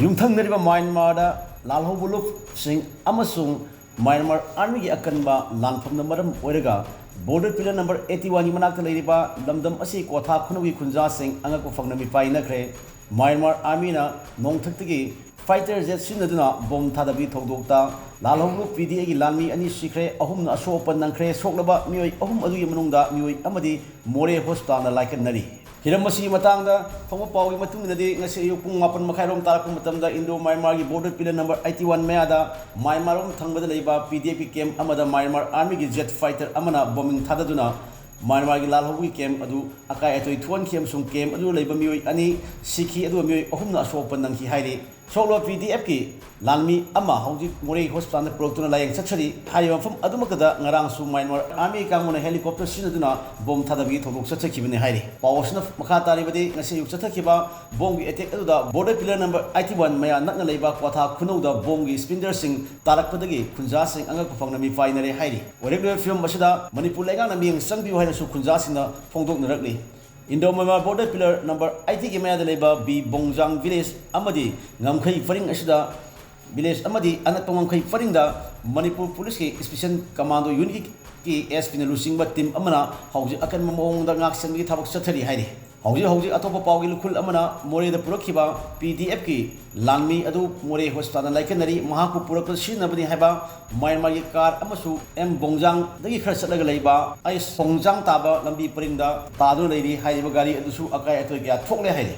ꯌꯨꯝꯊꯪꯅꯔꯤꯕ ꯃ꯭ꯌꯥꯟꯃꯥꯔꯗ ꯂꯥꯜꯍꯧꯕ ꯂꯨꯞꯁꯤꯡ ꯑꯃꯁꯨꯡ ꯃ꯭ꯌꯥꯟꯃꯥꯔ ꯑꯥꯔꯃꯤꯒꯤ ꯑꯀꯟꯕ ꯂꯥꯟꯐꯝꯅ ꯃꯔꯝ ꯑꯣꯏꯔꯒ ꯕꯣꯔꯗꯔ ꯄꯤꯂꯔ ꯅꯝꯕꯔ 81ꯒꯤ ꯃꯅꯥꯛꯇ ꯂꯩꯔꯤꯕ ꯂꯝꯗꯝ ꯑꯁꯤ ꯀꯣꯊꯥ ꯈꯨꯅꯧꯒꯤ ꯈꯨꯟꯖꯥꯁꯤꯡ ꯑꯉꯛꯄ ꯐꯪꯅ ꯃꯤꯄꯥꯏꯅꯈ꯭ꯔꯦ꯫ ꯃ꯭ꯌꯥꯟꯃꯥꯔ ꯑꯥꯔꯃꯤꯅ ꯅꯣꯡꯊꯛꯇꯒꯤ ꯐꯥꯏꯇꯔ ꯖꯦꯠ ꯁꯤꯖꯤꯟꯅꯗꯨꯅ ꯕꯣꯝ ꯊꯥꯗꯕꯒꯤ ꯊꯧꯗꯣꯛꯇ ꯂꯥꯜꯍꯧꯕ PDAꯒꯤ ꯂꯥꯟꯃꯤ 2 ꯁꯤꯈ꯭ꯔꯦ, 3ꯅ ꯑꯁꯣꯛ ꯑꯄꯟ ꯅꯪꯈ꯭ꯔꯦ꯫ ꯁꯣꯛꯂꯕ ꯃꯤꯑꯣꯏ 3 ꯑꯗꯨꯒꯤ ꯃꯅꯨꯡꯗ ꯃꯤꯑꯣꯏ ꯑꯃꯗꯤ ꯃꯣꯔꯦ ꯍꯣꯁꯄꯤꯇꯥꯜꯗ ꯂꯥꯏꯀꯠꯅꯔꯤ꯫ ꯍꯤꯔꯝ ꯑꯁꯤꯒꯤ ꯃꯇꯥꯡꯗ ꯐꯪꯕ ꯄꯥꯎꯒꯤ ꯃꯇꯨꯡ ꯏꯟꯅꯗꯤ ꯉꯁꯤ ꯑꯌꯨꯛ ꯄꯨꯡ 7:30 ꯇꯥꯔꯛꯄ ꯃꯇꯝꯗ ꯏꯟꯗꯣ ꯃ꯭ꯌꯥꯟꯃꯥꯔꯒꯤ ꯕꯣꯔꯗꯔ ꯄꯤꯂꯔ ꯅꯝꯕꯔ 81 ꯃꯌꯥꯗ ꯃ꯭ꯌꯥꯟꯃꯥꯔꯔꯣꯝ ꯊꯪꯕꯗ ꯂꯩꯕ PDAꯒꯤ ꯀꯦꯝꯞ ꯑꯃꯗ ꯃ꯭ꯌꯥꯟꯃꯥꯔ ꯑꯥꯔꯃꯤꯒꯤ ꯖꯦꯠ ꯐꯥꯏꯇꯔ ꯑꯃꯅ ꯕꯣꯝꯕꯤꯡ ꯊꯥꯗꯗꯨꯅ ꯃ꯭ꯌꯥꯟꯃꯥꯔꯒꯤ ꯂꯥꯜꯍꯧꯕꯒꯤ ꯀꯦꯝꯞ ꯑꯗꯨ ꯑꯀꯥꯏ ꯑꯇꯣꯏ ꯊꯣꯛꯍꯟꯈꯤ ꯑꯃꯁꯨꯡ ꯀꯦꯝꯞ ꯑꯗꯨ ꯂꯩꯕ ꯃꯤꯑꯣꯏ 2 ꯁꯤꯈꯤ ꯑꯗꯨꯒ ꯃꯤꯑꯣꯏ 3ꯅ ꯑꯁꯣꯛ ꯑꯄꯟ ꯅꯪꯈꯤ ꯍꯥꯏꯔꯤ꯫ ꯁꯣꯛꯂꯕ PDFꯒꯤ ꯂꯥꯟꯃꯤ ꯑꯃ ꯍꯧꯖꯤꯛ ꯃꯣꯔꯦ ꯍꯣꯁꯄꯤꯇꯥꯜꯗ ꯄꯨꯔꯛꯇꯨꯅ ꯂꯥꯌꯦꯡ ꯆꯠꯊꯔꯤ꯫ ꯍꯥꯏꯔꯤꯕ ꯃꯐꯝ ꯑꯗꯨꯃꯛꯇꯗ ꯉꯔꯥꯡꯁꯨ ꯃ꯭ꯌꯥꯟꯃꯥꯔ ꯑꯥꯔꯃꯤ ꯀꯥꯡꯕꯨꯅ ꯍꯦꯂꯤꯀꯣꯞꯇꯔ ꯁꯤꯖꯤꯟꯅꯗꯨꯅ ꯕꯣꯝ ꯊꯥꯗꯕꯒꯤ ꯊꯧꯗꯣꯛ ꯆꯠꯊꯈꯤꯕꯅꯤ ꯍꯥꯏꯔꯤ꯫ ꯄꯥꯎ ꯑꯁꯤꯅ ꯃꯈꯥ ꯇꯥꯔꯤꯕꯗꯤ ꯉꯁꯤ ꯑꯌꯨꯛ ꯆꯠꯊꯈꯤꯕ ꯕꯣꯝꯒꯤ ꯑꯦꯇꯦꯛ ꯑꯗꯨꯗ ꯕꯣꯔꯗꯔ ꯄꯤꯂꯔ ꯅꯝꯕꯔ 81 ꯃꯌꯥ ꯅꯛꯅ ꯂꯩꯕ ꯀ꯭ꯋꯥꯊꯥ ꯈꯨꯅꯧꯗ ꯕꯣꯝꯒꯤ ꯁ꯭ꯄꯤꯟꯗꯔꯁꯤꯡ ꯇꯥꯔꯛꯄꯗꯒꯤ ꯈꯨꯟꯖꯥꯁꯤꯡ ꯑꯉꯛꯄ ꯐꯪꯅ ꯃꯤꯄꯥꯏꯅꯔꯦ ꯍꯥꯏꯔꯤ꯫ ꯑꯣꯏꯔꯛꯂꯤꯕ ꯐꯤꯚꯝ ꯑꯁꯤꯗ ꯃꯅꯤꯄꯨꯔ ꯂꯩꯉꯥꯛꯅ ꯃꯤꯠꯌꯦꯡ ꯆꯪꯕꯤꯌꯨ ꯍꯥꯏꯅꯁꯨ ꯈꯨꯟꯖꯥꯁꯤꯡꯅ ꯐꯣꯡꯗꯣꯛꯅꯔꯛꯂꯤ꯫ Indo Myanmar border pillar number 80ꯒꯤ ꯃꯌꯥꯗ ꯂꯩꯕ ꯕꯣꯡꯖꯥꯡ ꯚꯤꯂꯦꯖ ꯑꯃꯗꯤ ꯉꯝꯈꯩ ꯄꯔꯤꯡ ꯑꯁꯤꯗ ꯚꯤꯂꯦꯖ ꯑꯃꯗꯤ ꯑꯅꯛꯄ ꯉꯝꯈꯩ ꯄꯔꯤꯡꯗ ꯃꯅꯤꯄꯨꯔ ꯄꯨꯂꯤꯁꯀꯤ ꯁ꯭ꯄꯦꯁꯤꯑꯦꯜ ꯀꯃꯥꯟꯗꯣ ꯌꯨꯅꯤꯠꯀꯤ SPꯅ ꯂꯨꯆꯤꯡꯕ ꯇꯤꯝ ꯑꯃꯅ ꯍꯧꯖꯤꯛ ꯑꯀꯟꯕ ꯃꯑꯣꯡꯗ ꯉꯥꯛꯁꯦꯟꯕꯒꯤ ꯊꯕꯛ ꯆꯠꯊꯔꯤ ꯍꯥꯏꯔꯤ꯫ ꯍꯧꯖꯤꯛ ꯑꯇꯣꯞꯄ ꯄꯥꯎꯒꯤ ꯂꯨꯈꯨꯜ ꯑꯃꯅ ꯃꯣꯔꯦꯗ ꯄꯨꯔꯛꯈꯤꯕ PDFꯒꯤ ꯂꯥꯟꯃꯤ ꯑꯗꯨ ꯃꯣꯔꯦ ꯍꯣꯁꯄꯤꯇꯥꯜꯗ ꯂꯥꯏꯀꯠꯅꯔꯤ꯫ ꯃꯍꯥꯛꯄꯨ ꯄꯨꯔꯛꯄꯗ ꯁꯤꯖꯤꯟꯅꯕꯅꯤ ꯍꯥꯏꯕ ꯃ꯭ꯌꯥꯟꯃꯥꯔꯒꯤ ꯀꯥꯔ ꯑꯃꯁꯨ ꯕꯣꯡꯖꯥꯡꯗꯒꯤ ꯈꯔ ꯆꯠꯂꯒ ꯂꯩꯕ ꯈꯣꯡꯖꯥꯡ ꯇꯥꯕ ꯂꯝꯕꯤ ꯄꯔꯤꯡꯗ ꯇꯥꯗꯨꯅ ꯂꯩꯔꯤ꯫ ꯍꯥꯏꯔꯤꯕ ꯒꯥꯔꯤ ꯑꯗꯨꯁꯨ ꯑꯀꯥꯏ ꯑꯇꯣꯏ ꯀꯌꯥ ꯊꯣꯛꯂꯦ ꯍꯥꯏꯔꯤ꯫